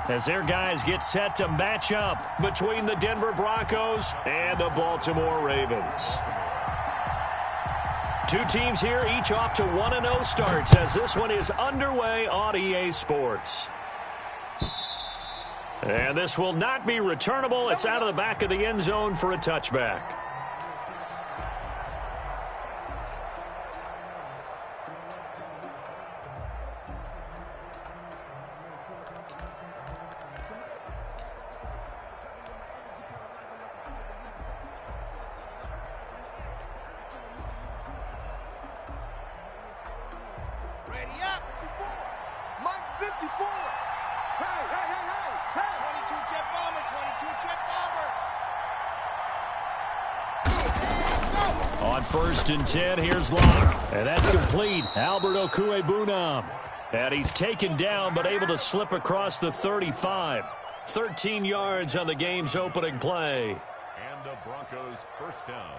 as their guys get set to match up between the Denver Broncos and the Baltimore Ravens. Two teams here, each off to 1-0 starts as this one is underway on EA Sports. And this will not be returnable. It's out of the back of the end zone for a touchback. On 1st and 10, here's Locke. And that's complete. Albert Okwuegbunam. And he's taken down but able to slip across the 35. 13 yards on the game's opening play. And the Broncos first down.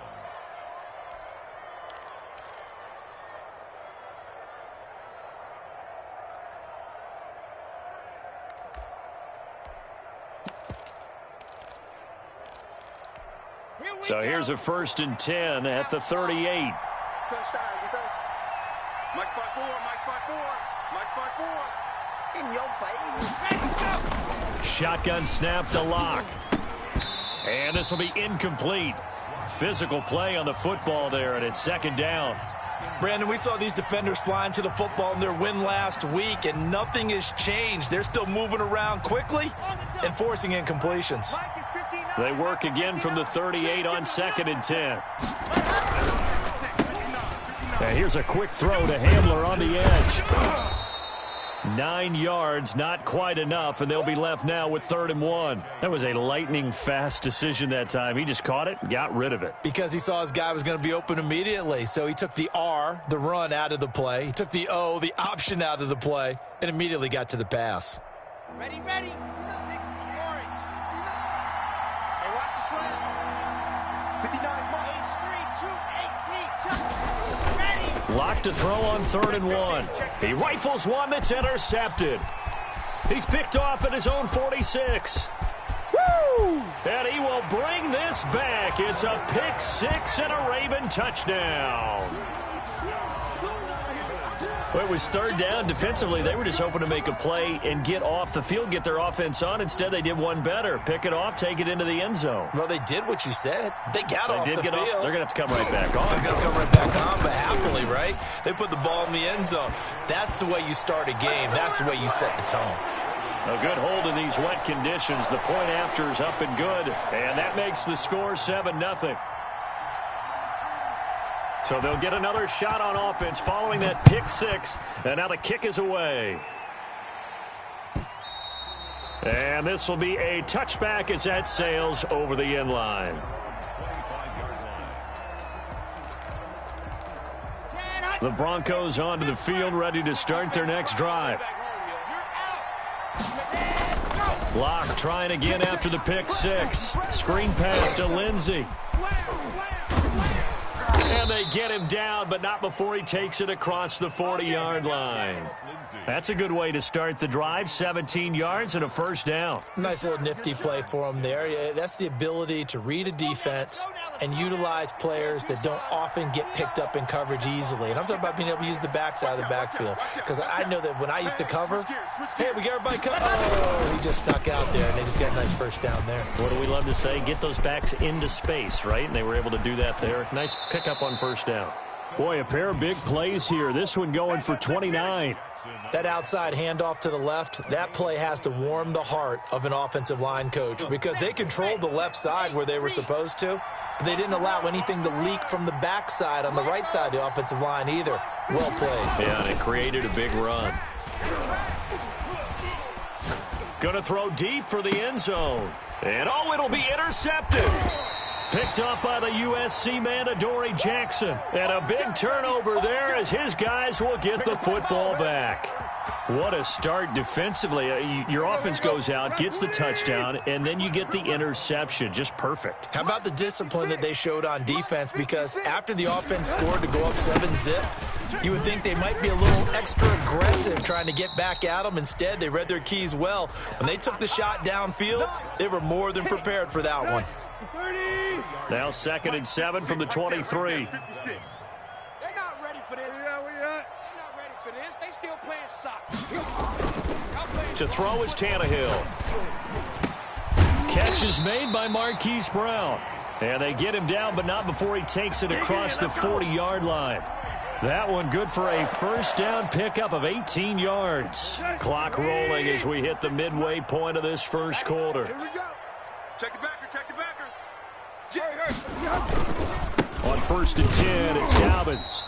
So here's a 1st and 10 at the 38. First down, defense. Mike spot 4, Mike spot 4, Mike spot 4. In your face. Shotgun snap to Locke. And this will be incomplete. Physical play on the football there, and it's 2nd down. Brandon, we saw these defenders flying to the football in their win last week, and nothing has changed. They're still moving around quickly and forcing incompletions. They work again from the 38 on 2nd and 10. Now here's a quick throw to Hamler on the edge. 9 yards, not quite enough, and they'll be left now with 3rd and 1. That was a lightning-fast decision that time. He just caught it, got rid of it. Because he saw his guy was going to be open immediately, so he took the R, the run, out of the play. He took the O, the option, out of the play, and immediately got to the pass. Ready, ready. 60, orange. Hey, watch the slam. 59, H3, 218. Ready. Locked to throw on 3rd and 1. He rifles one that's intercepted. He's picked off at his own 46. Woo! And he will bring this back. It's a pick 6 and a Raven touchdown. Well, it was 3rd down. Defensively, they were just hoping to make a play and get off the field, get their offense on. Instead, they did one better. Pick it off, take it into the end zone. Well, they did what you said. They got off the field. They're going to have to come right back on. They're going to come right back on, but happily, right? They put the ball in the end zone. That's the way you start a game. That's the way you set the tone. A good hold in these wet conditions. The point after is up and good, and that makes the score 7-0. So they'll get another shot on offense following that pick 6, and now the kick is away. And this will be a touchback as that sails over the end line. The Broncos onto the field, ready to start their next drive. Locke trying again after the pick 6. Screen pass to Lindsey. And they get him down, but not before he takes it across the 40-yard line. That's a good way to start the drive. 17 yards and a 1st down. Nice little nifty play for him there. Yeah, that's the ability to read a defense and utilize players that don't often get picked up in coverage easily. And I'm talking about being able to use the backside of the backfield. Because I know that when I used to cover, hey, we got everybody covered. Oh, he just snuck out there, and they just got a nice 1st down there. What do we love to say? Get those backs into space, right? And they were able to do that there. Nice pickup on 1st down. Boy, a pair of big plays here. This one going for 29. That outside handoff to the left, that play has to warm the heart of an offensive line coach because they controlled the left side where they were supposed to, but they didn't allow anything to leak from the backside on the right side of the offensive line either. Well played. Yeah, and it created a big run. Going to throw deep for the end zone. And, oh, it'll be intercepted. Picked up by the USC man, Adoree Jackson. And a big turnover there as his guys will get the football back. What a start defensively. Your offense goes out, gets the touchdown, and then you get the interception. Just perfect. How about the discipline that they showed on defense? Because after the offense scored to go up 7-zip, You would think they might be a little extra aggressive trying to get back at them. Instead, they read their keys well. When they took the shot downfield, they were more than prepared for that one. Now 2nd and 7 from the 23. They're not ready for this. They're not ready for this. They still playing soccer. To throw is Tannehill. Catch is made by Marquise Brown. And they get him down, but not before he takes it across the 40-yard line. That one good for a first down pickup of 18 yards. Clock rolling as we hit the midway point of this first quarter. Here we go. Check the backer, check the backer. On 1st and 10, it's Dobbins.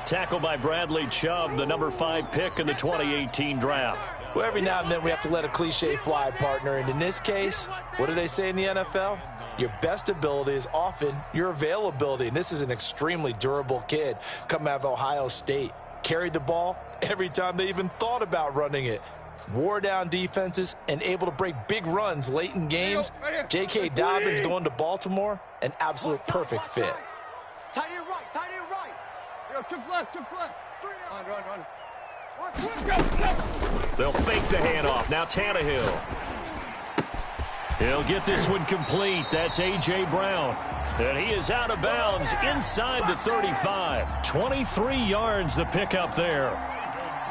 Tackled by Bradley Chubb, the number 5 pick in the 2018 draft. Well, every now and then we have to let a cliche fly, partner. And in this case, what do they say in the NFL? Your best ability is often your availability. And this is an extremely durable kid coming out of Ohio State. Carried the ball every time they even thought about running it. Wore down defenses and able to break big runs late in games. J.K. Dobbins going to Baltimore, an absolute perfect fit. Tight end right, tight end right. Yo, trip left. Run. They'll fake the handoff. Now Tannehill. He'll get this one complete. That's A.J. Brown. And he is out of bounds inside the 35. 23 yards the pickup there.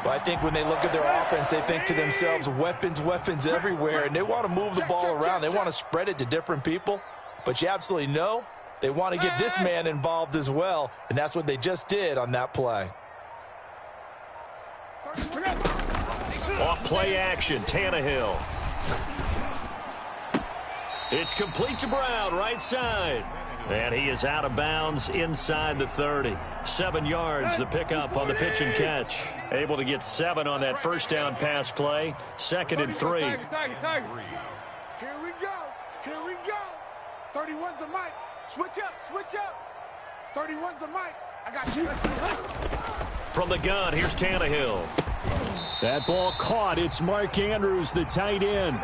Well, I think when they look at their offense, they think to themselves, weapons everywhere, and they want to move the ball around. They want to spread it to different people, but you absolutely know they want to get this man involved as well, and that's what they just did on that play. Off play action, Tannehill. It's complete to Brown, right side. And he is out of bounds inside the 30. 7 yards, the pickup on the pitch and catch. Able to get 7 on that first down pass play. 2nd and 3. Here we go. 31's the mic. Switch up. 31's the mic. I got you. From the gun, here's Tannehill. That ball caught. It's Mark Andrews, the tight end.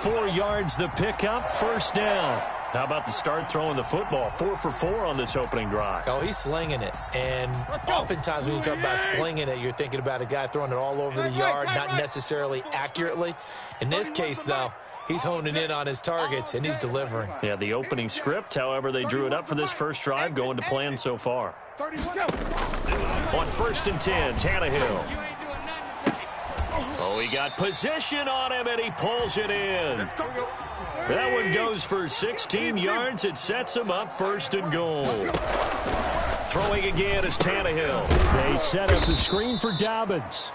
4 yards, the pickup, first down. How about the start throwing the football? 4 for 4 on this opening drive. Oh, he's slinging it. And oftentimes when you talk about slinging it, you're thinking about a guy throwing it all over the yard, not necessarily accurately. In this case, though, he's honing in on his targets, and he's delivering. Yeah, the opening script, however, they drew it up for this first drive, going to plan so far. On 1st and 10, Tannehill. Oh, he got position on him, and he pulls it in. That one goes for 16 yards. It sets him up 1st and goal. Throwing again is Tannehill. They set up the screen for Dobbins.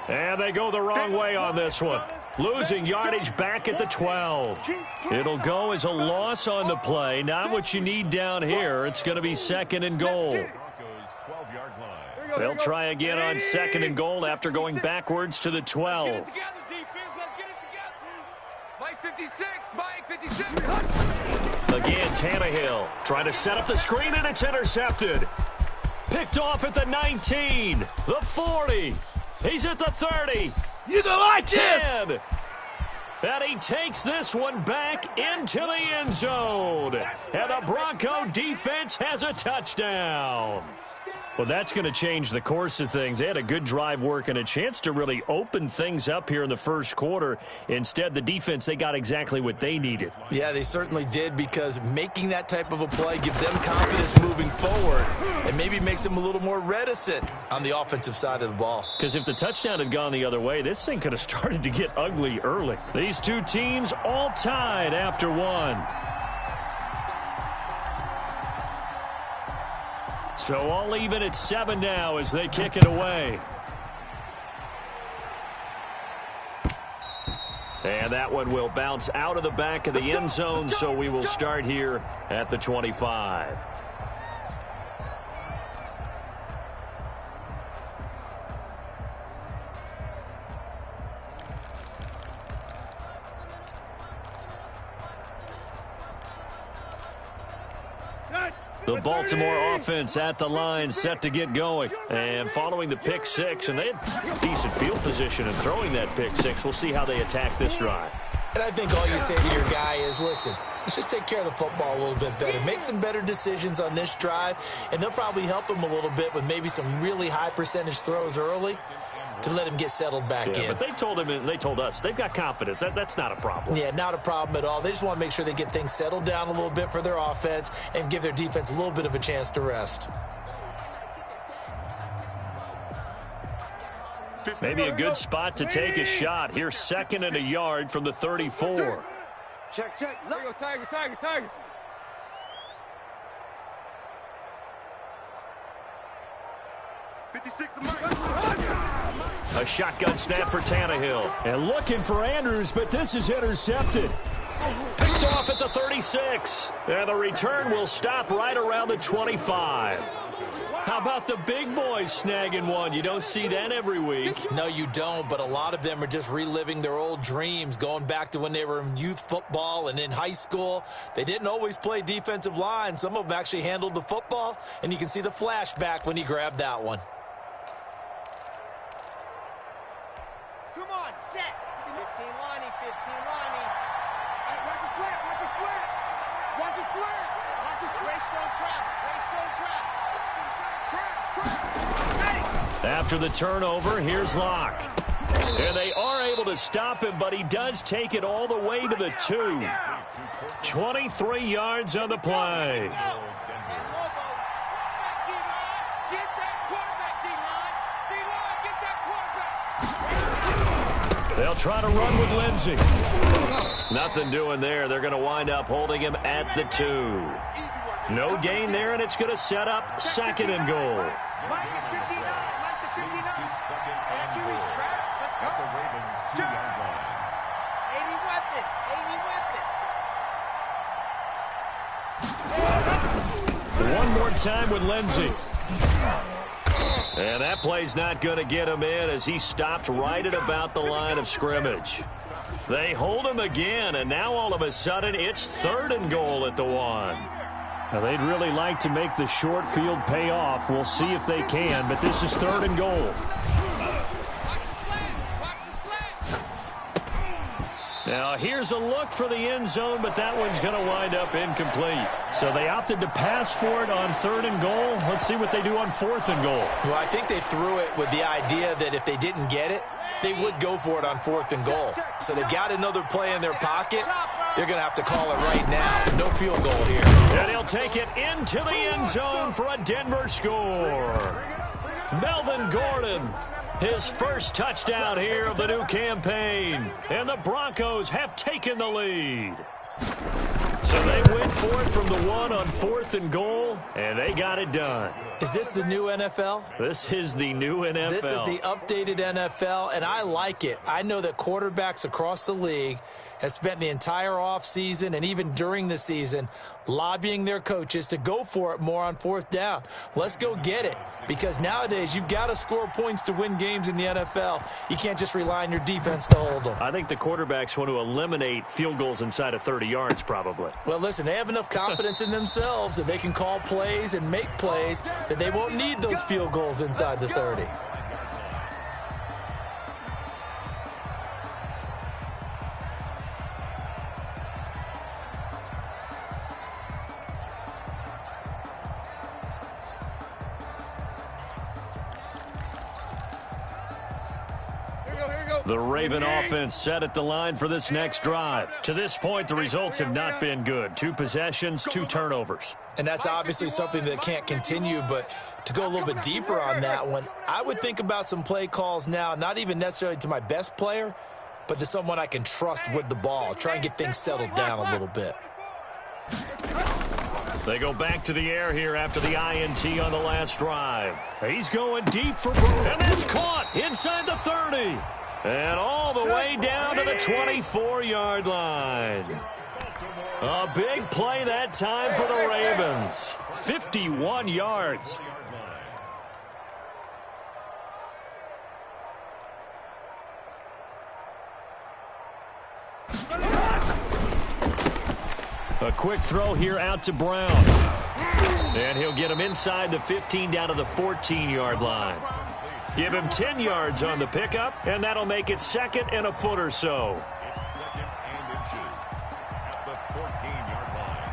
And they go the wrong way on this one. Losing yardage back at the 12. It'll go as a loss on the play. Not what you need down here. It's going to be 2nd and goal. They'll try again on 2nd and goal after going backwards to the 12. Again, Tannehill trying to set up the screen, and it's intercepted. Picked off at the 19, the 40. He's at the 30. You don't like 10. And he takes this one back into the end zone. And the Bronco defense has a touchdown. Well, that's going to change the course of things. They had a good drive work and a chance to really open things up here in the first quarter. Instead, the defense, they got exactly what they needed. Yeah, they certainly did, because making that type of a play gives them confidence moving forward and maybe makes them a little more reticent on the offensive side of the ball. Because if the touchdown had gone the other way, this thing could have started to get ugly early. These two teams all tied after one. So all even at 7 now as they kick it away. And that one will bounce out of the back of the end zone, so we will start here at the 25. The Baltimore offense at the line, set to get going. And following the pick six, and they had decent field position in throwing that pick six. We'll see how they attack this drive. And I think all you say to your guy is, listen, Let's just take care of the football a little bit better. Make some better decisions on this drive, and they'll probably help him a little bit with maybe some really high percentage throws early to let him get settled back in. But they told him, and they told us, they've got confidence. That's not a problem. Yeah, not a problem at all. They just want to make sure they get things settled down a little bit for their offense and give their defense a little bit of a chance to rest. Maybe a good spot to take a shot. Here's 2nd and a yard from the 34. Check. Tiger. A shotgun snap for Tannehill. And looking for Andrews, but this is intercepted. Picked off at the 36. And the return will stop right around the 25. How about the big boys snagging one? You don't see that every week. No, you don't, but a lot of them are just reliving their old dreams, going back to when they were in youth football and in high school. They didn't always play defensive line. Some of them actually handled the football, and you can see the flashback when he grabbed that one. Come on, set. 15 Lonnie. Hey, watch his flat. Greystone trap. After the turnover, here's Locke. And they are able to stop him, but he does take it all the way to the 2. 23 yards on the play. They'll try to run with Lindsey. Nothing doing there. They're going to wind up holding him at the 2. No gain there, and it's going to set up 2nd and goal. Minus 59. Accuracy's traps. Let's go. The Ravens 2-yard line. 80 weapon. One more time with Lindsey. And that play's not going to get him in as he stopped right at about the line of scrimmage. They hold him again, and now all of a sudden it's 3rd and goal at the 1. Now, they'd really like to make the short field pay off. We'll see if they can, but this is 3rd and goal. Now here's a look for the end zone, but that one's going to wind up incomplete. So they opted to pass for it on 3rd and goal. Let's see what they do on 4th and goal. Well, I think they threw it with the idea that if they didn't get it, they would go for it on 4th and goal. So they've got another play in their pocket. They're going to have to call it right now. No field goal here. And he'll take it into the end zone for a Denver score. Melvin Gordon, his first touchdown here of the new campaign. And the Broncos have taken the lead. So they went for it from the 1 on 4th and goal, and they got it done. Is this the new NFL? This is the new NFL. This is the updated NFL, and I like it. I know that quarterbacks across the league have spent the entire offseason and even during the season lobbying their coaches to go for it more on 4th down. Let's go get it, because nowadays you've got to score points to win games in the NFL. You can't just rely on your defense to hold them. I think the quarterbacks want to eliminate field goals inside of 30 yards probably. Well, listen, they have enough confidence in themselves that they can call plays and make plays that they won't need those field goals inside the 30. The Raven offense set at the line for this next drive. To this point, the results have not been good. 2 possessions, 2 turnovers. And that's obviously something that can't continue, but to go a little bit deeper on that one, I would think about some play calls now, not even necessarily to my best player, but to someone I can trust with the ball. Try and get things settled down a little bit. They go back to the air here after the INT on the last drive. He's going deep for Broncos, and that's caught inside the 30. And all the way down to the 24-yard line. A big play that time for the Ravens. 51 yards. A quick throw here out to Brown. And he'll get him inside the 15 down to the 14-yard line. Give him 10 yards on the pickup, and that'll make it 2nd and a foot or so. It's 2nd and inches. At the 14-yard line.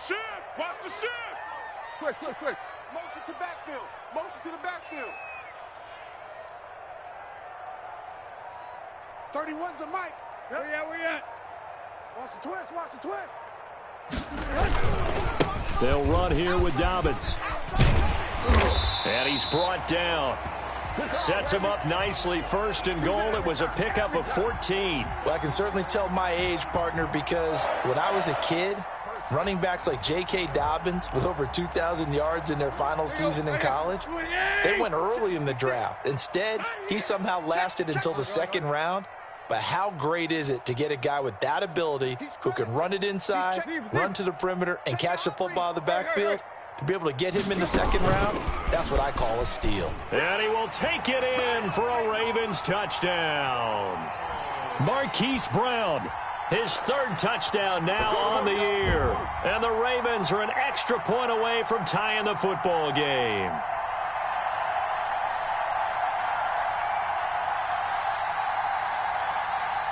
Shift! Watch the shift! Quick. Motion to backfield. Motion to the backfield. 31's the mic. Yep. Where you at? Watch the twist. They'll run here with Dobbins. And he's brought down. Sets him up nicely. 1st and goal. It was a pickup of 14. Well, I can certainly tell my age, partner, because when I was a kid, running backs like J.K. Dobbins with over 2,000 yards in their final season in college, they went early in the draft. Instead, he somehow lasted until the 2nd round. But how great is it to get a guy with that ability who can run it inside, run to the perimeter, and catch the football out of the backfield? To be able to get him in the 2nd round, that's what I call a steal. And he will take it in for a Ravens touchdown. Marquise Brown, his 3rd touchdown now on the year. And the Ravens are an extra point away from tying the football game.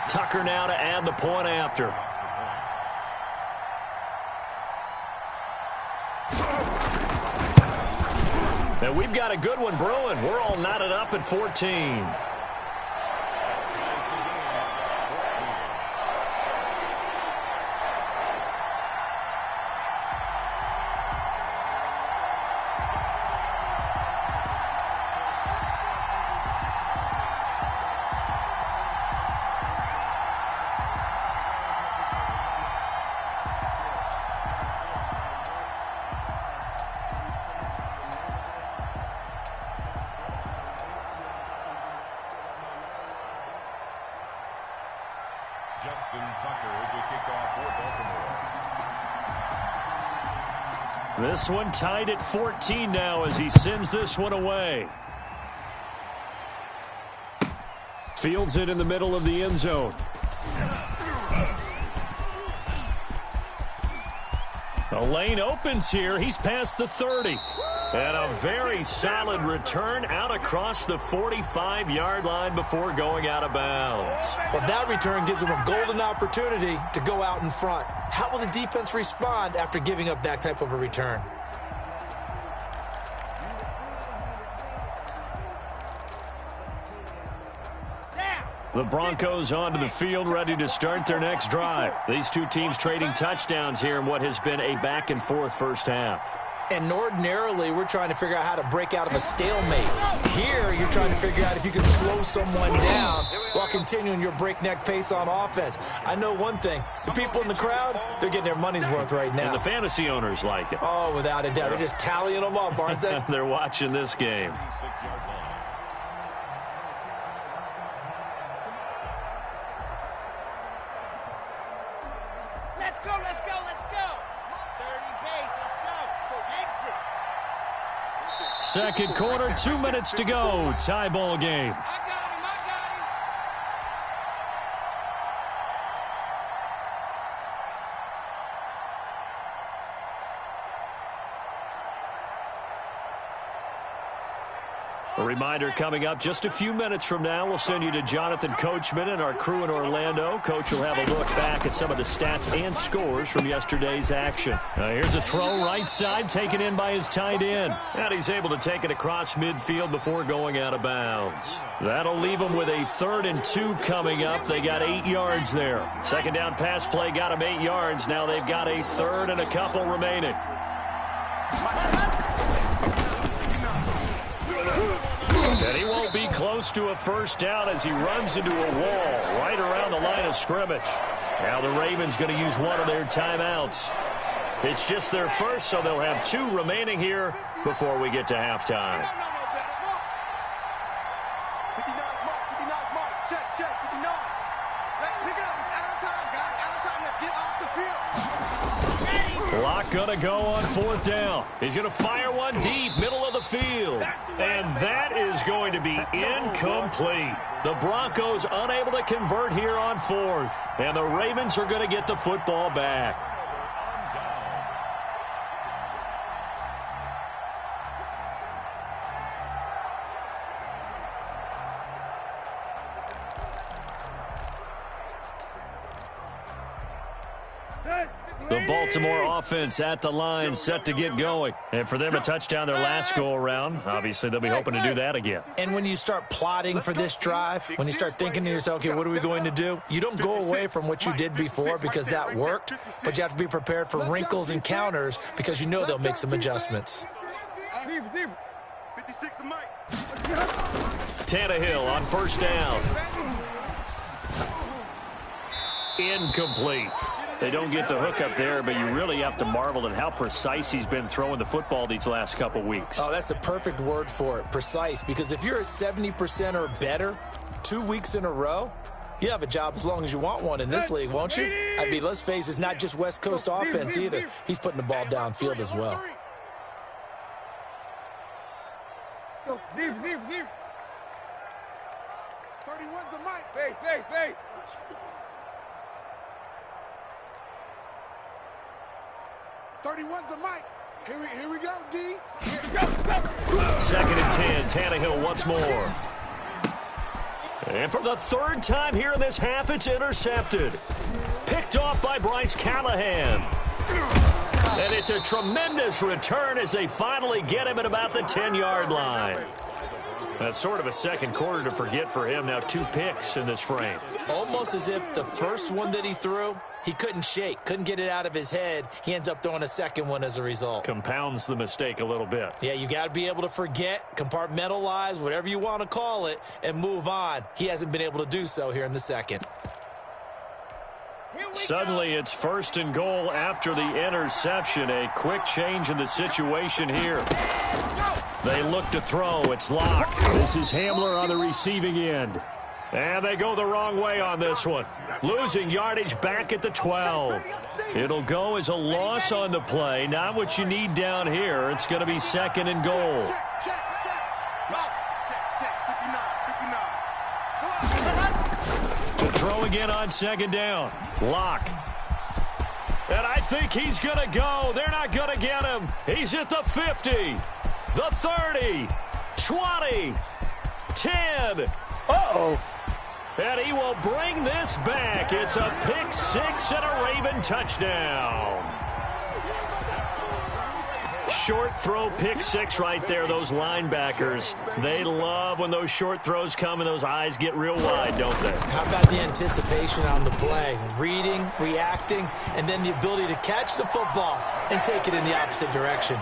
Tucker now to add the point after. And we've got a good one brewing. We're all knotted up at 14. Justin Tucker to kick off for Baltimore. This one tied at 14 now as he sends this one away. Fields it in the middle of the end zone. The lane opens here. He's past the 30. And a very solid return out across the 45-yard line before going out of bounds. Well, that return gives him a golden opportunity to go out in front. How will the defense respond after giving up that type of a return? The Broncos onto the field, ready to start their next drive. These two teams trading touchdowns here in what has been a back-and-forth first half. And ordinarily, we're trying to figure out how to break out of a stalemate. Here, you're trying to figure out if you can slow someone down while continuing your breakneck pace on offense. I know one thing. The people in the crowd, they're getting their money's worth right now. And the fantasy owners like it. Oh, without a doubt. They're just tallying them up, aren't they? They're watching this game. 6-yard line. Let's go. 30 pace, let's go. Exit. Second quarter, 2 minutes to go. Tie ball game. I got him. A reminder coming up just a few minutes from now. We'll send you to Jonathan Coachman and our crew in Orlando. Coach will have a look back at some of the stats and scores from yesterday's action. Here's a throw right side taken in by his tight end. And he's able to take it across midfield before going out of bounds. That'll leave him with a 3rd and 2 coming up. They got 8 yards there. Second down pass play got him 8 yards. Now they've got a 3rd and a couple remaining. And he won't be close to a first down as he runs into a wall right around the line of scrimmage. Now the Ravens going to use one of their timeouts. It's just their first, so they'll have 2 remaining here before we get to halftime. 59 mark. Check, 59. Let's pick it up. It's out of time, guys. Out of time. Let's get off the field. Clock going to go on 4th down. He's going to fire one deep, middle of the field. And that is going to be incomplete. The Broncos unable to convert here on 4th. And the Ravens are going to get the football back. The Baltimore offense at the line, set to get going. And for them a touchdown their last go-around, obviously they'll be hoping to do that again. And when you start plotting for this drive, when you start thinking to yourself, okay, what are we going to do? You don't go away from what you did before because that worked, but you have to be prepared for wrinkles and counters because you know they'll make some adjustments. Tannehill on first down. Incomplete. They don't get the hook up there, but you really have to marvel at how precise he's been throwing the football these last couple weeks. Oh, that's the perfect word for it, precise, because if you're at 70% or better 2 weeks in a row, you have a job as long as you want one in this league, won't you? I mean, let's face it, it's not just West Coast offense either. He's putting the ball downfield as well. Deep. 31's the mic. Hey. 31's the mic. Here we go, D. Second and 10, Tannehill once more. And for the third time here in this half, it's intercepted. Picked off by Bryce Callahan. And it's a tremendous return as they finally get him at about the 10-yard line. That's sort of a second quarter to forget for him. Now 2 picks in this frame. Almost as if the first one that he threw, he couldn't shake, couldn't get it out of his head. He ends up throwing a second one as a result. Compounds the mistake a little bit. Yeah, you got to be able to forget, compartmentalize, whatever you want to call it, and move on. He hasn't been able to do so here in the second. Suddenly it's first and goal after the interception. A quick change in the situation here. They look to throw. It's Locke. This is Hamler on the receiving end. And they go the wrong way on this one. Losing yardage back at the 12. It'll go as a loss on the play. Not what you need down here. It's going to be second and goal. Check. 59. To throw again on second down. Locke. And I think he's going to go. They're not going to get him. He's at the 50. The 30. 20. 10. Uh-oh. And he will bring this back. It's a pick six and a Raven touchdown. Short throw pick six right there. Those linebackers, they love when those short throws come and those eyes get real wide, don't they? How about the anticipation on the play? Reading, reacting, and then the ability to catch the football and take it in the opposite direction.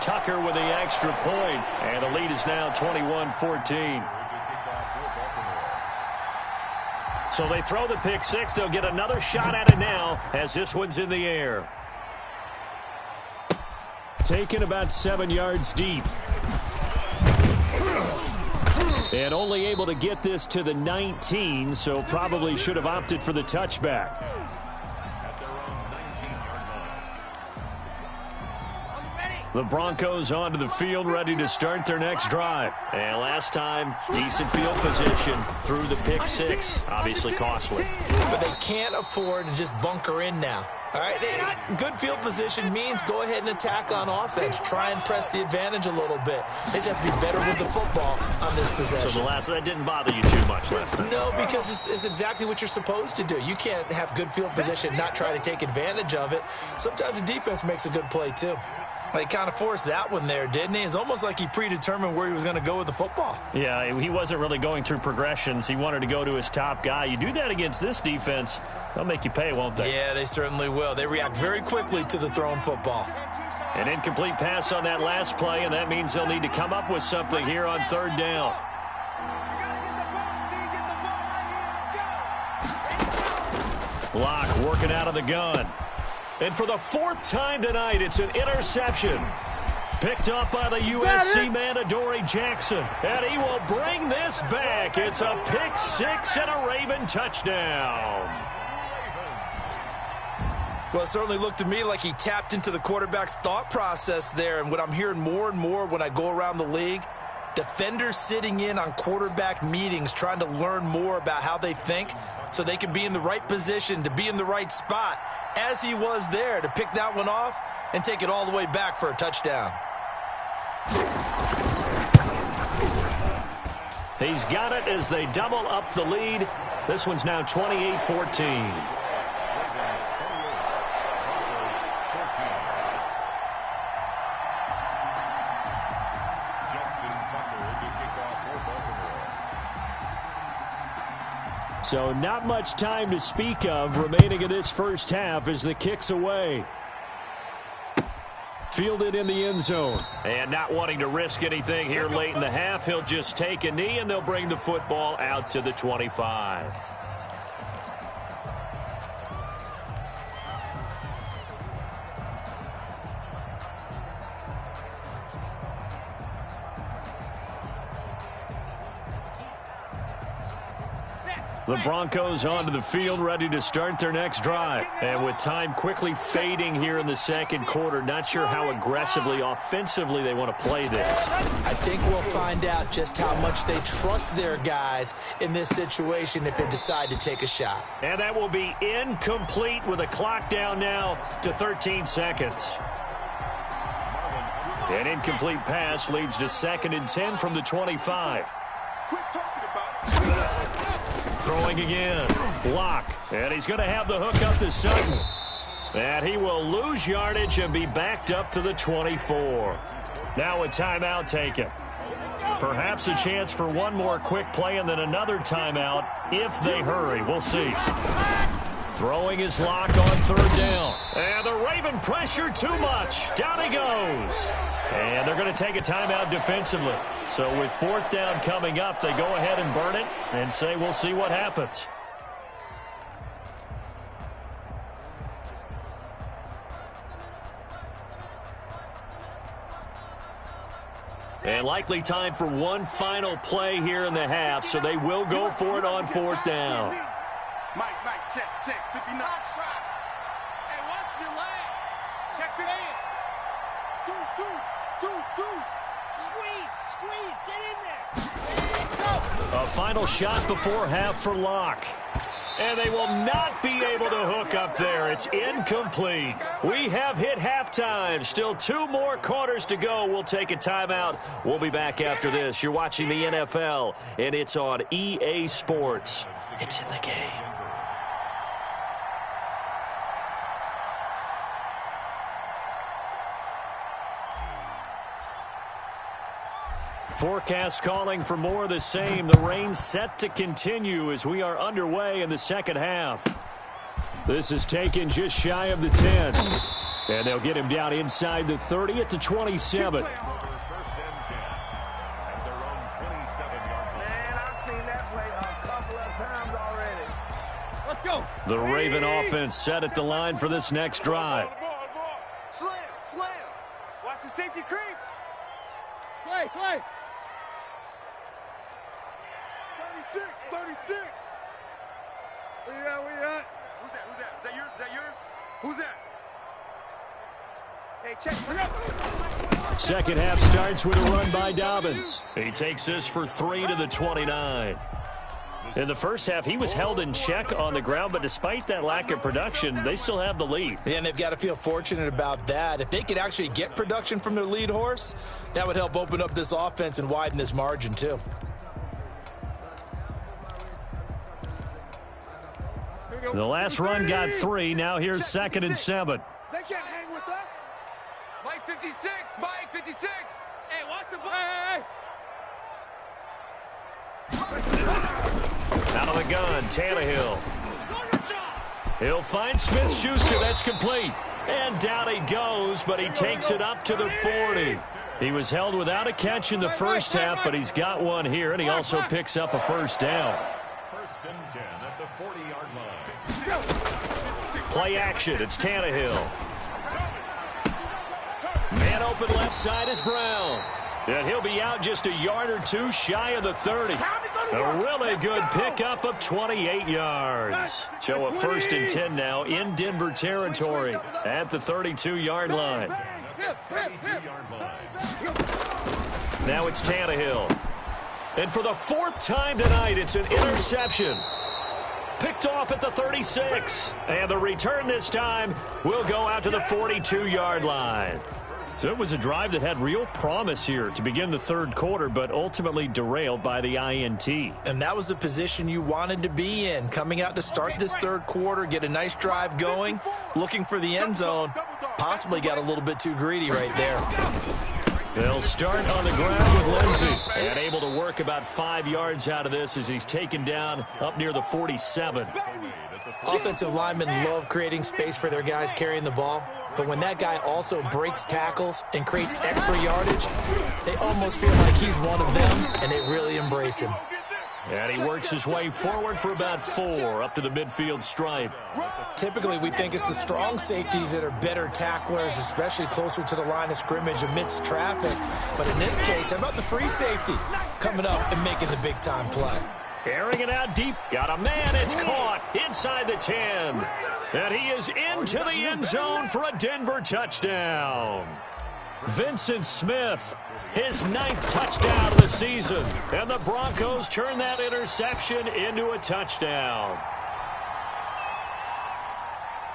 Tucker with the extra point, and the lead is now 21-14. So they throw the pick six. They'll get another shot at it now as this one's in the air. Taken about 7 yards deep. And only able to get this to the 19, so probably should have opted for the touchback. The Broncos onto the field, ready to start their next drive. And last time, decent field position through the pick six. Obviously costly. But they can't afford to just bunker in now. All right, good field position means go ahead and attack on offense. Try and press the advantage a little bit. They just have to be better with the football on this possession. So the last one, that didn't bother you too much last time? No, because it's exactly what you're supposed to do. You can't have good field position, not try to take advantage of it. Sometimes the defense makes a good play, too. He kind of forced that one there, didn't he? It's almost like he predetermined where he was going to go with the football. Yeah, he wasn't really going through progressions. He wanted to go to his top guy. You do that against this defense, they'll make you pay, won't they? Yeah, they certainly will. They react very quickly to the thrown football. An incomplete pass on that last play, and that means they'll need to come up with something here on third down. Locke working out of the gun. And for the fourth time tonight, it's an interception. Picked up by the USC man, Adoree Jackson. And he will bring this back. It's a pick six and a Raven touchdown. Well, it certainly looked to me like he tapped into the quarterback's thought process there. And what I'm hearing more and more when I go around the league, defenders sitting in on quarterback meetings trying to learn more about how they think so they can be in the right position to be in the right spot, as he was there to pick that one off and take it all the way back for a touchdown. He's got it as they double up the lead. This one's now 28-14. So not much time to speak of remaining in this first half as the kick's away. Fielded in the end zone. And not wanting to risk anything here late in the half, he'll just take a knee, and they'll bring the football out to the 25. The Broncos onto the field, ready to start their next drive. And with time quickly fading here in the second quarter, not sure how aggressively, offensively they want to play this. I think we'll find out just how much they trust their guys in this situation if they decide to take a shot. And that will be incomplete with a clock down now to 13 seconds. An incomplete pass leads to 2nd and 10 from the 25. Quit talking about it. Throwing again. Block. And he's going to have the hook up to Sutton. And he will lose yardage and be backed up to the 24. Now a timeout taken. Perhaps a chance for one more quick play and then another timeout if they hurry. We'll see. Throwing his lock on 3rd down. And the Raven pressure too much. Down he goes. And they're going to take a timeout defensively. So with 4th down coming up, they go ahead and burn it and say we'll see what happens. And likely time for one final play here in the half, so they will go for it on 4th down. Mike, check, 59. Hey, watch your leg. Check your leg. Deuce. Squeeze, get in there. Go. A final shot before half for Locke. And they will not be able to hook up there. It's incomplete. We have hit halftime. Still 2 more quarters to go. We'll take a timeout. We'll be back after this. You're watching the NFL, and it's on EA Sports. It's in the game. Forecast calling for more of the same. The rain set to continue as we are underway in the second half. This is taken just shy of the 10. And they'll get him down inside the 30 at the 27. First and 10. At their own 27-yard line. Man, I've seen that play a couple of times already. Let's go. The Raven offense set at the line for this next drive. Slam. Watch the safety creep. Play. 36. Where you at? Who's that? Is that yours? Who's that? Hey, check. Bring up. Second half starts with a run by Dobbins. He takes this for 3 to the 29. In the first half, he was held in check on the ground, but despite that lack of production, they still have the lead. And they've got to feel fortunate about that. If they could actually get production from their lead horse, that would help open up this offense and widen this margin too. The last run got 3. Now here's 2nd and 7. They can't hang with us. Mike 56. Hey, watch the ball. Hey. Out of the gun, Tannehill. He'll find Smith-Schuster. That's complete. And down he goes, but he takes it up to the 40. He was held without a catch in the first half, but he's got one here, and he also picks up a first down. First and 10 at the 40-yard line. Play action. It's Tannehill. Man open left side is Brown. And he'll be out just a yard or 2 shy of the 30. A really good pickup of 28 yards. So a 1st and 10 now in Denver territory at the 32-yard line. Now it's Tannehill. And for the 4th time tonight, it's an interception. Picked off at the 36. And the return this time will go out to the 42-yard line. So it was a drive that had real promise here to begin the 3rd quarter, but ultimately derailed by the INT. And that was the position you wanted to be in, coming out to start this 3rd quarter, get a nice drive going, looking for the end zone. Possibly got a little bit too greedy right there. They'll start on the ground with Lindsey. And able to work about 5 yards out of this as he's taken down up near the 47. Offensive linemen love creating space for their guys carrying the ball, but when that guy also breaks tackles and creates extra yardage, they almost feel like he's one of them, and they really embrace him. And he works his way forward for about 4 up to the midfield stripe. Typically, we think it's the strong safeties that are better tacklers, especially closer to the line of scrimmage amidst traffic. But in this case, how about the free safety coming up and making the big-time play? Airing it out deep. Got a man. It's caught inside the 10. And he is into the end zone for a Denver touchdown. Vincent Smith, his 9th touchdown of the season. And the Broncos turn that interception into a touchdown.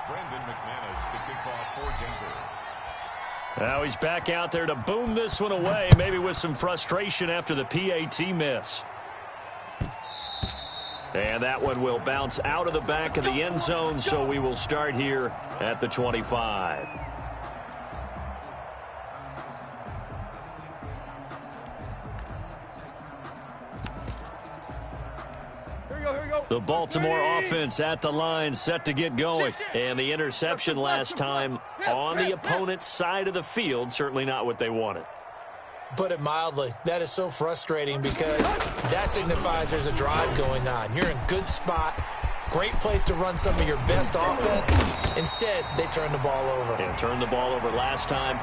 Brandon McManus, the kickoff for Denver. Now he's back out there to boom this one away, maybe with some frustration after the PAT miss. And that one will bounce out of the back of the end zone, so we will start here at the 25. The Baltimore offense at the line, set to get going. And the interception last time on the opponent's side of the field, certainly not what they wanted. Put it mildly, that is so frustrating because that signifies there's a drive going on. You're in a good spot, great place to run some of your best offense. Instead, they turn the ball over. And turned the ball over last time.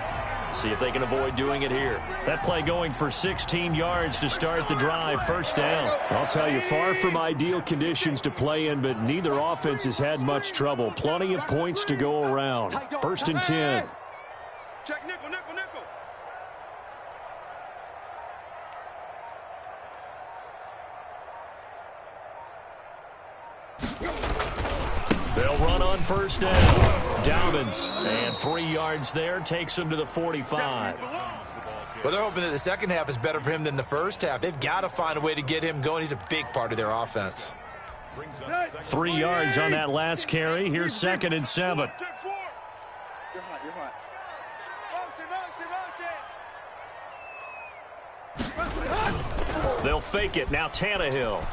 See if they can avoid doing it here. That play going for 16 yards to start the drive. First down. I'll tell you, far from ideal conditions to play in, but neither offense has had much trouble. Plenty of points to go around. First and 10. Check nickel, nickel, nickel. They'll run on first down. Dobbins, and 3 yards there, takes him to the 45. Well, they're hoping that the second half is better for him than the first half. They've got to find a way to get him going. He's a big part of their offense. 3 yards on that last carry. Here's 2nd and 7. You're hot. Motion. They'll fake it. Now Tannehill.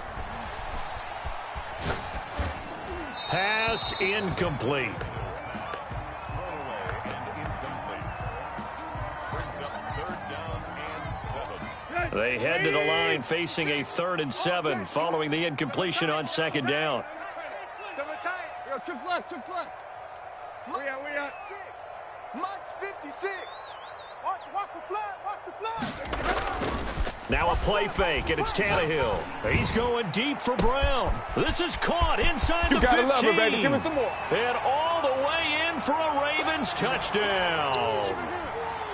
Pass incomplete. They head to the line facing a 3rd and 7 following the incompletion on 2nd down. Took left. We are. Mike's 56. Watch the flag. Now a play fake, and it's Tannehill. He's going deep for Brown. This is caught inside the 15. Love it, baby. Give me some more. And all the way in for a Ravens touchdown.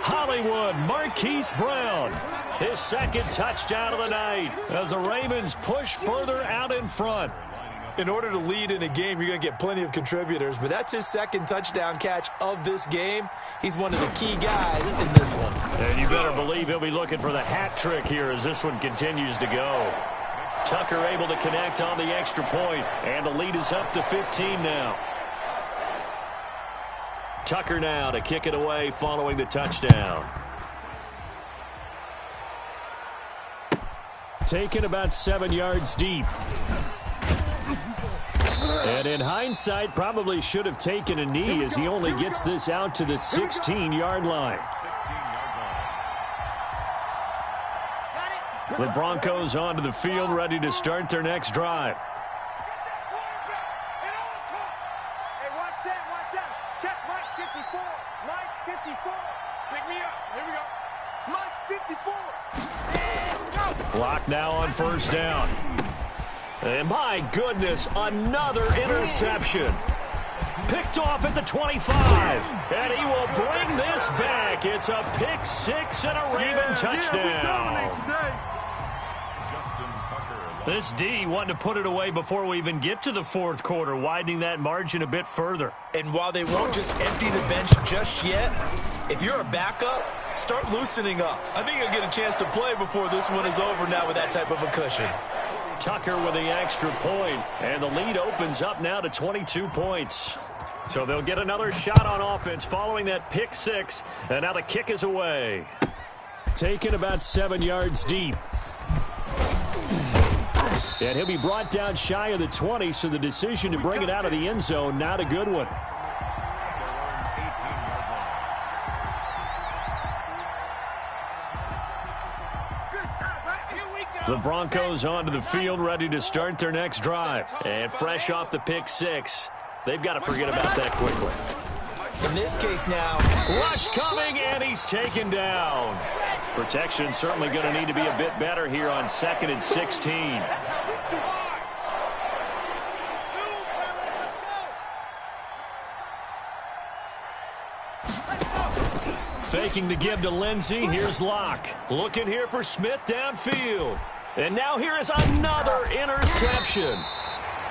Hollywood Marquise Brown, his 2nd touchdown of the night as the Ravens push further out in front. In order to lead in a game, you're going to get plenty of contributors, but that's his 2nd touchdown catch of this game. He's one of the key guys in this one. And you better believe he'll be looking for the hat trick here as this one continues to go. Tucker able to connect on the extra point, and the lead is up to 15 now. Tucker now to kick it away following the touchdown. Taken about 7 yards deep. And in hindsight, probably should have taken a knee as he only gets this out to the 16-yard line. The Broncos onto the field, ready to start their next drive. Hey, watch that. Check Mike 54. Mike 54. Pick me up. Here we go. Mike's 54. Block now on first down. And my goodness, another interception. Picked off at the 25. And he will bring this back. It's a pick 6 and a Raven touchdown. This D wanted to put it away before we even get to the 4th quarter, widening that margin a bit further. And while they won't just empty the bench just yet, if you're a backup, start loosening up. I think you'll get a chance to play before this one is over now with that type of a cushion. Tucker with the extra point, and the lead opens up now to 22 points. So they'll get another shot on offense following that pick 6, and now the kick is away. Taken about 7 yards deep. And he'll be brought down shy of the 20, so the decision to bring it out of the end zone, not a good one. The Broncos onto the field, ready to start their next drive. And fresh off the pick six, they've got to forget about that quickly. In this case now, rush coming, and he's taken down. Protection certainly going to need to be a bit better here on 2nd and 16. Faking the give to Lindsey. Here's Locke. Looking here for Smith downfield. And now here is another interception.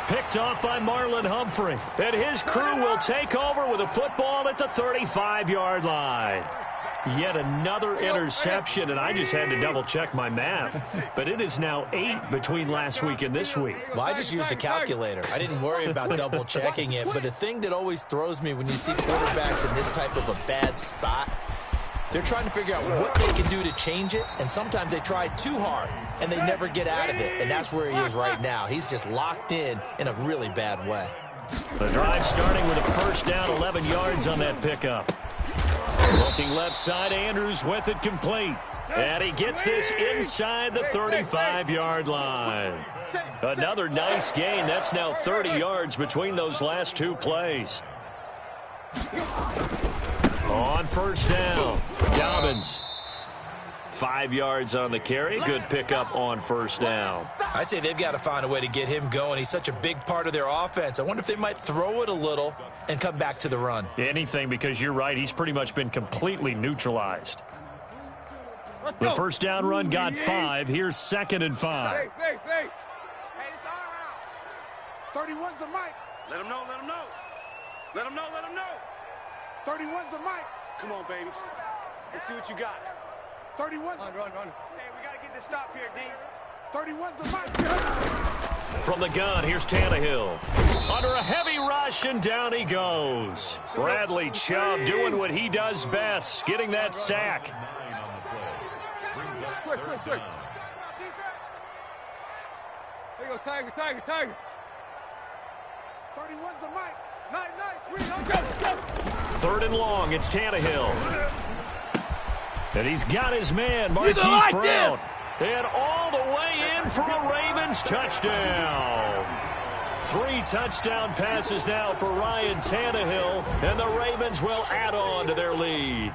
Picked off by Marlon Humphrey. And his crew will take over with a football at the 35-yard line. Yet another interception, and I just had to double-check my math. But it is now 8 between last week and this week. Well, I just used a calculator. I didn't worry about double-checking it. But the thing that always throws me when you see quarterbacks in this type of a bad spot, they're trying to figure out what they can do to change it, and sometimes they try too hard, and they never get out of it. And that's where he is right now. He's just locked in a really bad way. The drive starting with a first down, 11 yards on that pickup. Looking left side, Andrews with it complete. And he gets this inside the 35-yard line. Another nice gain. That's now 30 yards between those last two plays. On first down, Dobbins. 5 yards on the carry. Good pickup on first down. I'd say they've got to find a way to get him going. He's such a big part of their offense. I wonder if they might throw it a little and come back to the run. Anything, because you're right. He's pretty much been completely neutralized. The first down run got 5. Here's 2nd and 5. Hey, it's our house. 31's the mic. Let him know, let him know. Let him know, let him know. 31's the mic. Come on, baby. Let's see what you got. 31's the... Run. Hey, we got to get this stop here, D. 31's the mic. From the gun, here's Tannehill. Under a heavy rush, and down he goes. Bradley Chubb doing what he does best, getting that sack. Quick. There you go, Tiger. 31's the mic. Nice. Go. 3rd and long, it's Tannehill. And he's got his man, Marquise Brown. And all the way in for a Ravens touchdown. 3 touchdown passes now for Ryan Tannehill, and the Ravens will add on to their lead.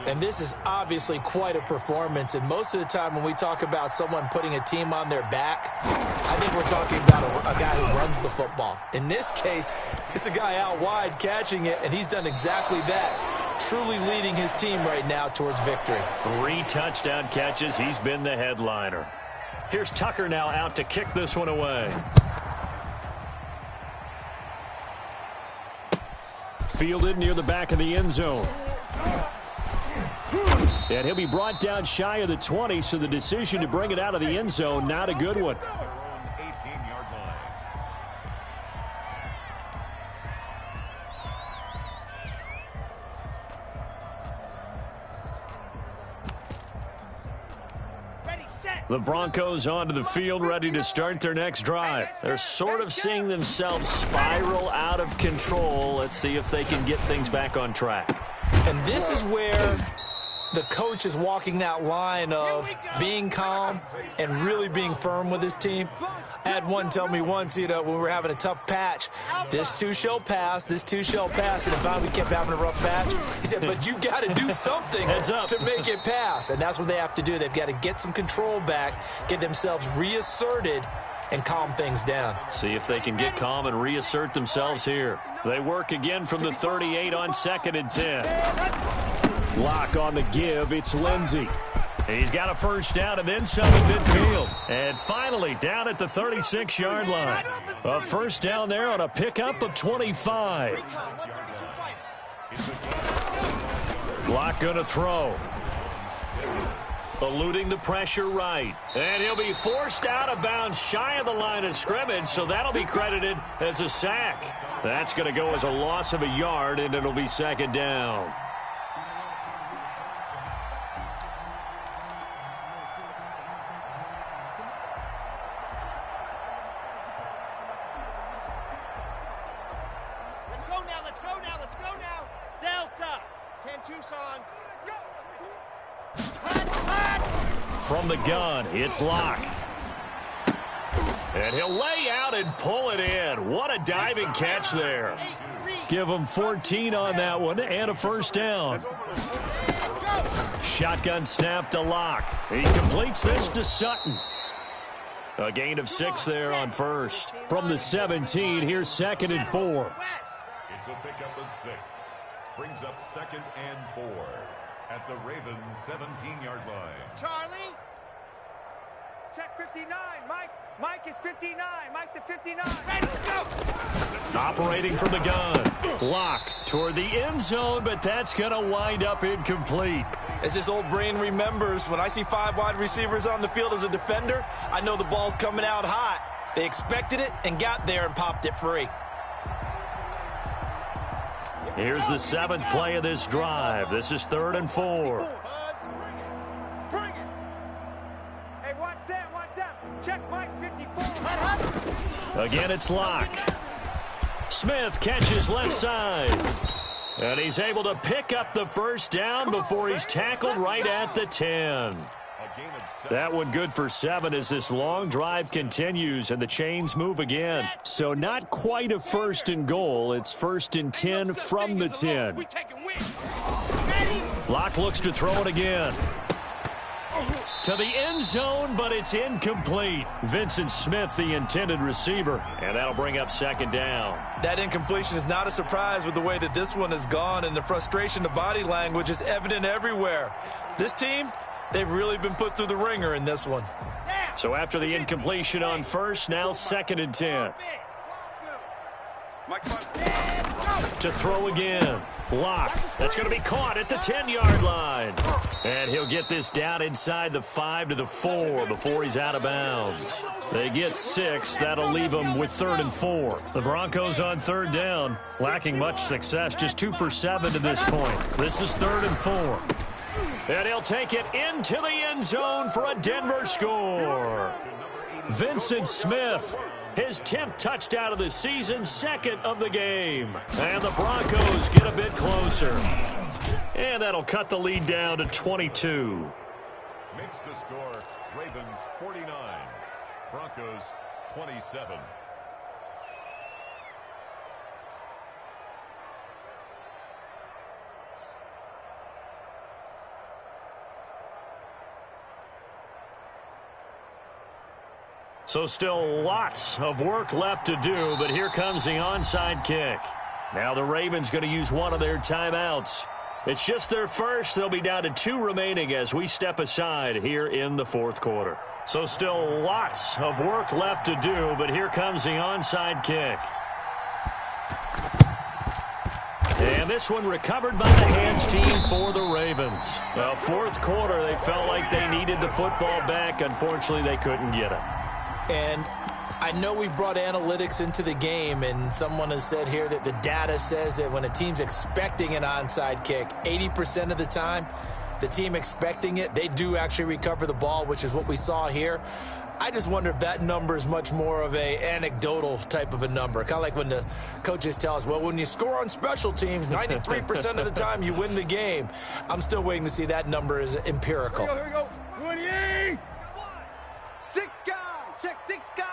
And this is obviously quite a performance. And most of the time when we talk about someone putting a team on their back, I think we're talking about a guy who runs the football. In this case, it's a guy out wide catching it, and he's done exactly that, truly leading his team right now towards victory. 3 touchdown catches. He's been the headliner. Here's Tucker now out to kick this one away. Fielded near the back of the end zone. And he'll be brought down shy of the 20, so the decision to bring it out of the end zone, not a good one. 18-yard line. The Broncos onto the field, ready to start their next drive. They're sort of seeing themselves spiral out of control. Let's see if they can get things back on track. And this is where the coach is walking that line of being calm and really being firm with his team. I had one tell me once, when we were having a tough patch, this too shall pass, this too shall pass, and if finally we kept having a rough patch, he said, but you got to do something to make it pass, and that's what they have to do. They've got to get some control back, get themselves reasserted, and calm things down. See if they can get calm and reassert themselves here. They work again from the 38 on 2nd and 10. Lock on the give. It's Lindsey. He's got a first down and then some in midfield. And finally down at the 36-yard line. A first down there on a pickup of 25. Lock going to throw. Eluding the pressure right. And he'll be forced out of bounds shy of the line of scrimmage, so that'll be credited as a sack. That's going to go as a loss of a yard, and it'll be 2nd down. on, Tucson. From the gun, it's Locke. And he'll lay out and pull it in. What a diving catch there. Give him 14 on that one and a first down. Shotgun snap to Locke. He completes this to Sutton. A gain of 6 there on first. From the 17, here's 2nd and 4. It's a pickup of 6. Brings up 2nd and 4 at the Ravens 17-yard line. Charlie. Check 59. Mike is 59. Mike to 59. Ready, go. Operating from the gun. Locke toward the end zone, but that's going to wind up incomplete. As this old brain remembers, when I see 5 wide receivers on the field as a defender, I know the ball's coming out hot. They expected it and got there and popped it free. Here's the 7th play of this drive. This is 3rd and 4. Bring it. Hey, watch Sam. Check Mike 54. Again, it's Locke. Smith catches left side. And he's able to pick up the first down before he's tackled right at the 10. That one good for 7 as this long drive continues and the chains move again. So not quite a 1st and goal. It's 1st and 10 from the 10. Locke looks to throw it again. To the end zone, but it's incomplete. Vincent Smith, the intended receiver, and that'll bring up 2nd down. That incompletion is not a surprise with the way that this one has gone, and the frustration of body language is evident everywhere. This team, they've really been put through the ringer in this one. So after the incompletion on first, now 2nd and 10. To throw again. Locke. That's going to be caught at the 10-yard line. And he'll get this down inside the 5 to the 4 before he's out of bounds. They get 6. That'll leave them with 3rd and 4. The Broncos on 3rd down, lacking much success, just 2 for 7 to this point. This is 3rd and 4. And he'll take it into the end zone for a Denver score. Vincent Smith, his 10th touchdown of the season, 2nd of the game. And the Broncos get a bit closer. And that'll cut the lead down to 22. Makes the score Ravens 49, Broncos 27. So still lots of work left to do, but here comes the onside kick. Now the Ravens going to use one of their timeouts. It's just their first. They'll be down to 2 remaining as we step aside here in the 4th quarter. So still lots of work left to do, but here comes the onside kick. And this one recovered by the hands team for the Ravens. Well, 4th quarter, they felt like they needed the football back. Unfortunately, they couldn't get it. And I know we brought analytics into the game, and someone has said here that the data says that when a team's expecting an onside kick, 80% of the time, the team expecting it, they do actually recover the ball, which is what we saw here. I just wonder if that number is much more of a anecdotal type of a number. Kind of like when the coaches tell us, well, when you score on special teams, 93% of the time you win the game. I'm still waiting to see that number is empirical. Here we go. 28. 6 guys. Check 6 guys.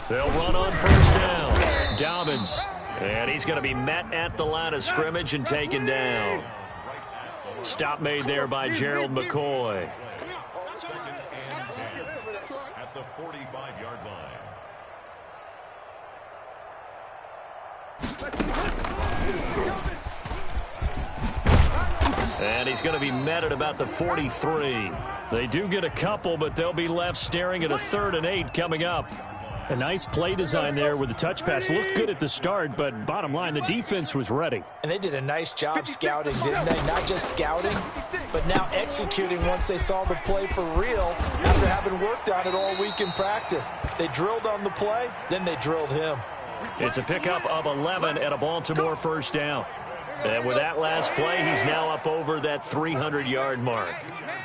They'll run on first down. Dobbins. And he's going to be met at the line of scrimmage and taken down. Stop made there by Gerald McCoy. At the 45-yard line. And he's going to be met at about the 43. They do get a couple, but they'll be left staring at a 3rd and 8 coming up. A nice play design there with the touch pass. Looked good at the start, but bottom line, the defense was ready. And they did a nice job scouting, didn't they? Not just scouting, but now executing once they saw the play for real after having worked on it all week in practice. They drilled on the play, then they drilled him. It's a pickup of 11 at a Baltimore first down. And with that last play, he's now up over that 300-yard mark.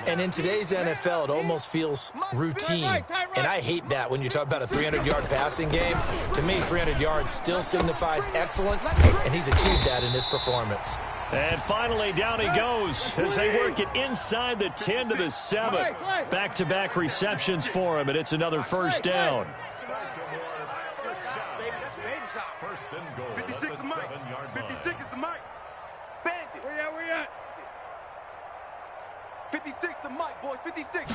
And in today's NFL, it almost feels routine. And I hate that when you talk about a 300-yard passing game. To me, 300 yards still signifies excellence, and he's achieved that in this performance. And finally, down he goes as they work it inside the 10 to the 7. Back-to-back receptions for him, and it's another first down. First and goal. 56 is Mike. 56 is the Mike. Bandit. Where you at? 56 the Mike, boys. 56.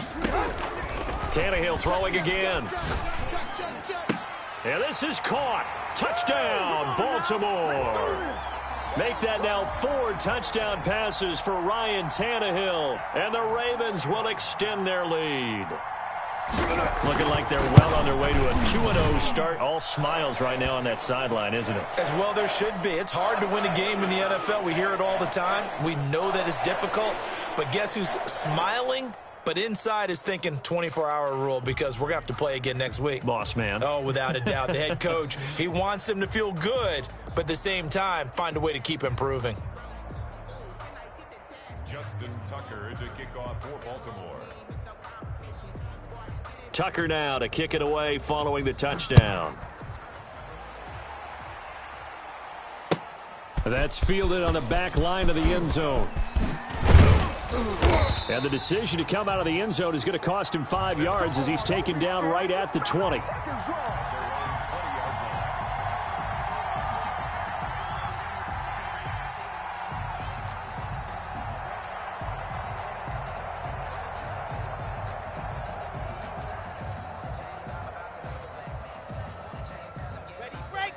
Tannehill throwing again. And this is caught. Touchdown, Baltimore. Make that now 4 touchdown passes for Ryan Tannehill. And the Ravens will extend their lead. Looking like they're well on their way to a 2-0 start. All smiles right now on that sideline, isn't it? As well there should be. It's hard to win a game in the NFL. We hear it all the time. We know that it's difficult. But guess who's smiling? But inside is thinking 24-hour rule because we're going to have to play again next week. Boss man. Oh, without a doubt. The head coach, he wants them to feel good, but at the same time, find a way to keep improving. Justin Tucker to kick off for Baltimore. Tucker now to kick it away following the touchdown. That's fielded on the back line of the end zone. And the decision to come out of the end zone is going to cost him 5 yards as he's taken down right at the 20.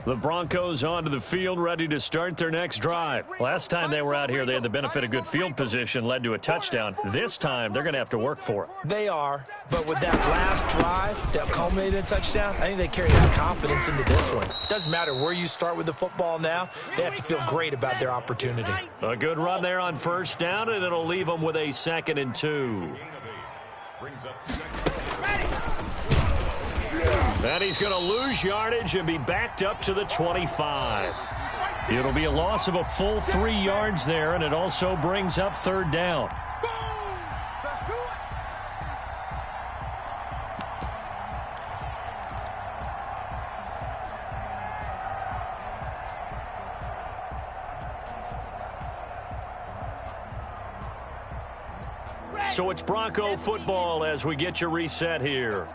The Broncos onto the field, ready to start their next drive. Last time they were out here, they had the benefit of good field position, led to a touchdown. This time, they're going to have to work for it. They are, but with that last drive that culminated in a touchdown, I think they carry that confidence into this one. Doesn't matter where you start with the football now, they have to feel great about their opportunity. A good run there on first down, and it'll leave them with a 2nd and 2. Brings up second. And he's going to lose yardage and be backed up to the 25. It'll be a loss of a full 3 yards there, and it also brings up 3rd down. So it's Bronco football as we get you reset here.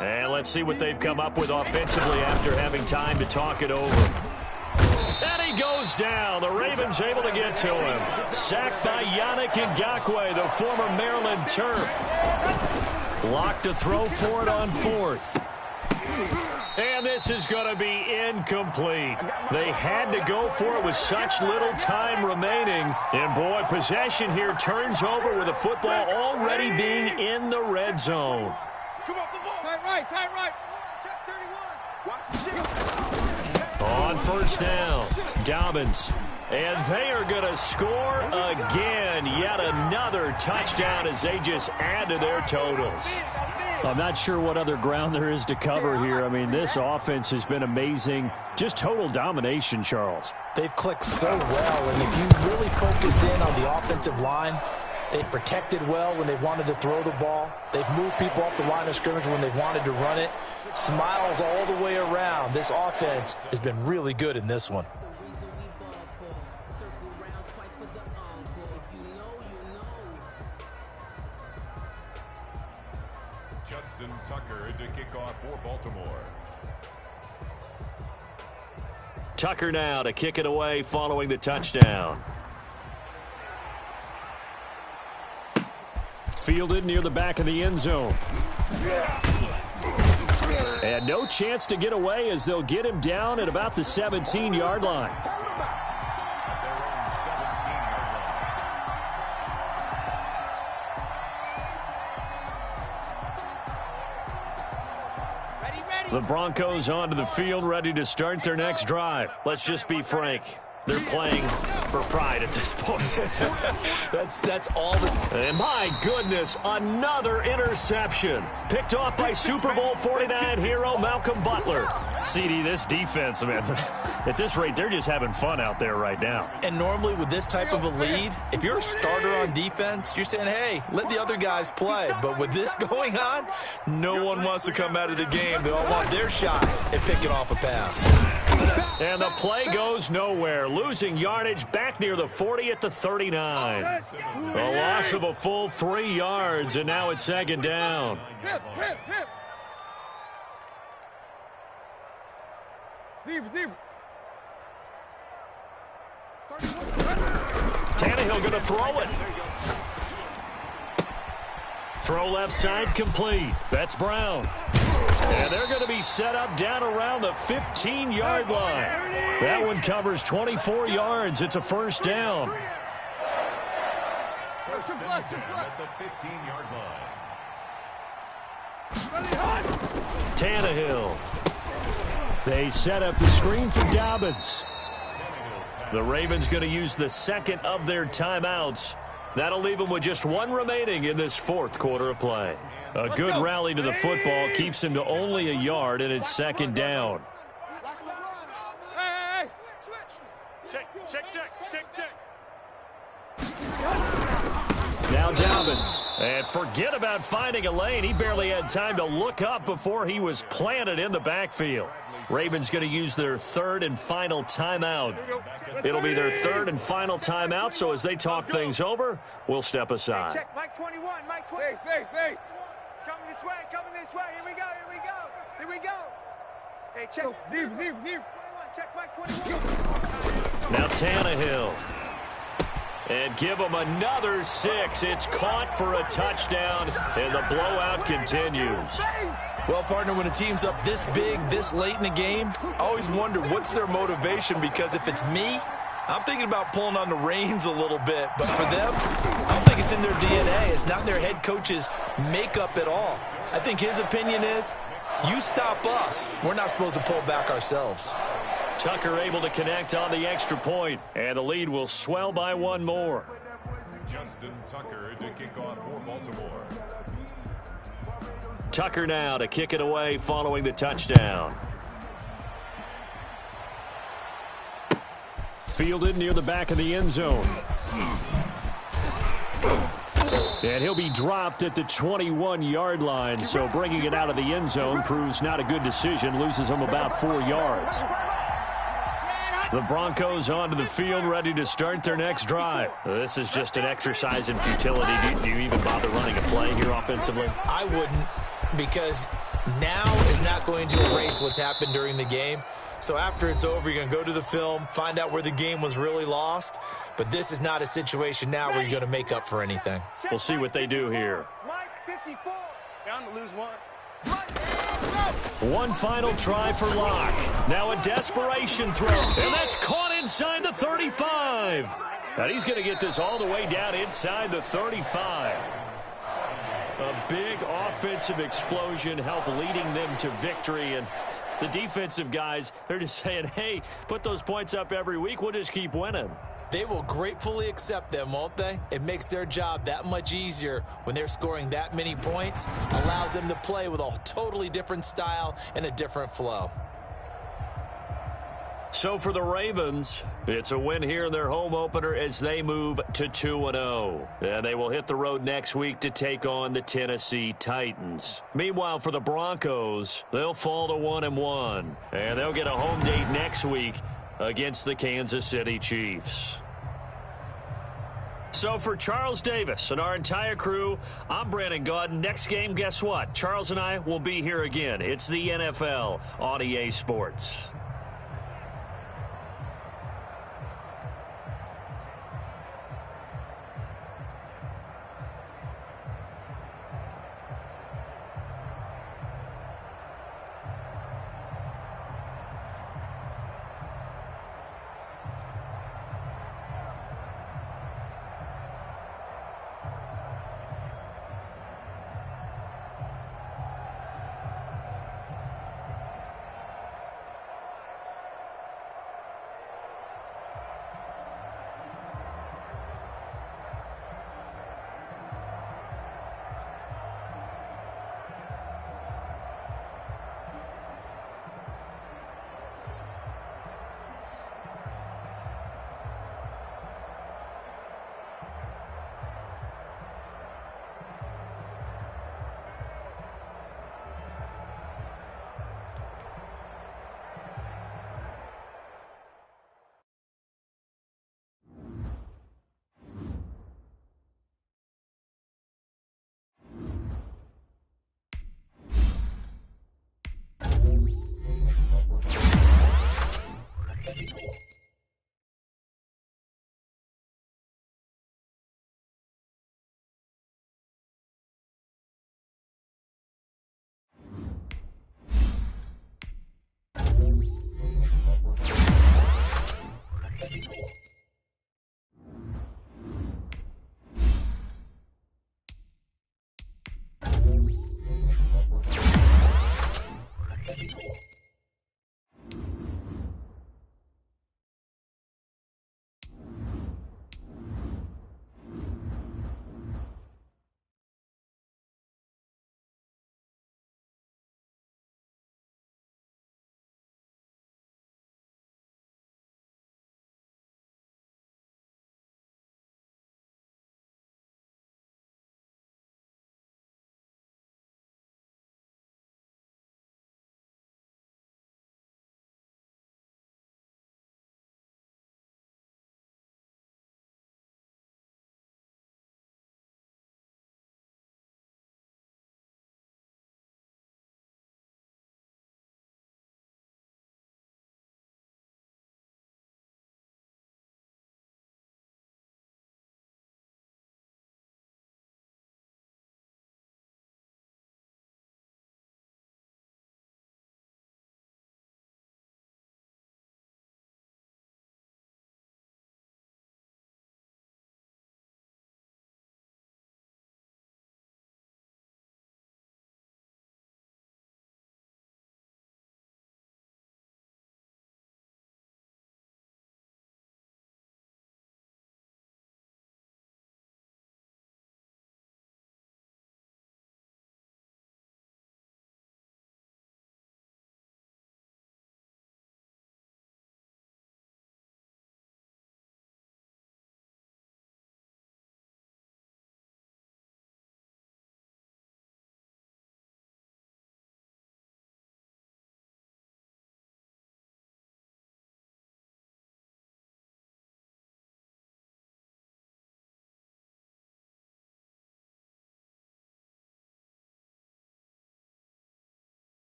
And let's see what they've come up with offensively after having time to talk it over. And he goes down. The Ravens able to get to him. Sacked by Yannick Ngakoue, the former Maryland Terp. Locked to throw for it on 4th. And this is going to be incomplete. They had to go for it with such little time remaining. And, boy, possession here turns over with the football already being in the red zone. Tight right. On first down, Dobbins. And they are going to score again. Yet another touchdown as they just add to their totals. I'm not sure what other ground there is to cover here. I mean, this offense has been amazing. Just total domination, Charles. They've clicked so well, and if you really focus in on the offensive line, they've protected well when they've wanted to throw the ball. They've moved people off the line of scrimmage when they've wanted to run it. Smiles all the way around. This offense has been really good in this one. Justin Tucker to kick off for Baltimore. Tucker now to kick it away following the touchdown. Fielded near the back of the end zone. And no chance to get away as they'll get him down at about the 17-yard line. The Broncos onto the field, ready to start their next drive. Let's just be frank. They're playing for pride at this point. that's all. And my goodness, another interception. Picked off by Super Bowl 49 hero Malcolm Butler. CD, this defense, man, at this rate, they're just having fun out there right now. And normally with this type of a lead, if you're a starter on defense, you're saying, hey, let the other guys play. But with this going on, no one wants to come out of the game. They all want their shot at picking off a pass. And the play goes nowhere. Losing yardage back near the 40 at the 39. A loss of a full 3 yards, and now it's second down. Tannehill going to throw it. Throw left side complete. That's Brown. And they're going to be set up down around the 15-yard line. That one covers 24 yards. It's a first down. First and 10 at the 15-yard line. Tannehill. They set up the screen for Dobbins. The Ravens going to use the second of their timeouts. That'll leave them with just one remaining in this fourth quarter of play. A good rally to the football keeps him to only a yard, and it's second down. Hey. Check. Now Dobbins. And forget about finding a lane. He barely had time to look up before he was planted in the backfield. Ravens going to use their third and final timeout. It'll be their third and final timeout, so as they talk things over, we'll step aside. Check, Mike 21, Mike 20. Hey. It's coming this way. Here we go. Hey, check. Zero. 21, check, Mike 21. Now Tannehill. And give him another 6. It's caught for a touchdown, and the blowout continues. Well, partner, when a team's up this big, this late in the game, I always wonder what's their motivation, because if it's me, I'm thinking about pulling on the reins a little bit. But for them, I don't think it's in their DNA. It's not their head coach's makeup at all. I think his opinion is, you stop us. We're not supposed to pull back ourselves. Tucker able to connect on the extra point, and the lead will swell by one more. Justin Tucker to kick off for Baltimore. Tucker now to kick it away following the touchdown. Fielded near the back of the end zone. And he'll be dropped at the 21-yard line, so bringing it out of the end zone proves not a good decision. Loses him about 4 yards. The Broncos onto the field, ready to start their next drive. This is just an exercise in futility. Do you even bother running a play here offensively? I wouldn't, because now is not going to erase what's happened during the game. So after it's over, you're going to go to the film, find out where the game was really lost. But this is not a situation now where you're going to make up for anything. We'll see what they do here. Mike 54. Down to lose one. One final try for Locke. Now a desperation throw. And that's caught inside the 35. And he's going to get this all the way down inside the 35. A big offensive explosion helped leading them to victory. And the defensive guys, they're just saying, hey, put those points up every week. We'll just keep winning. They will gratefully accept them, won't they? It makes their job that much easier when they're scoring that many points. Allows them to play with a totally different style and a different flow. So for the Ravens, it's a win here in their home opener as they move to 2-0. And they will hit the road next week to take on the Tennessee Titans. Meanwhile, for the Broncos, they'll fall to 1-1. And they'll get a home date next week against the Kansas City Chiefs. So for Charles Davis and our entire crew, I'm Brandon Gaudin. Next game, guess what? Charles and I will be here again. It's the NFL on EA Sports.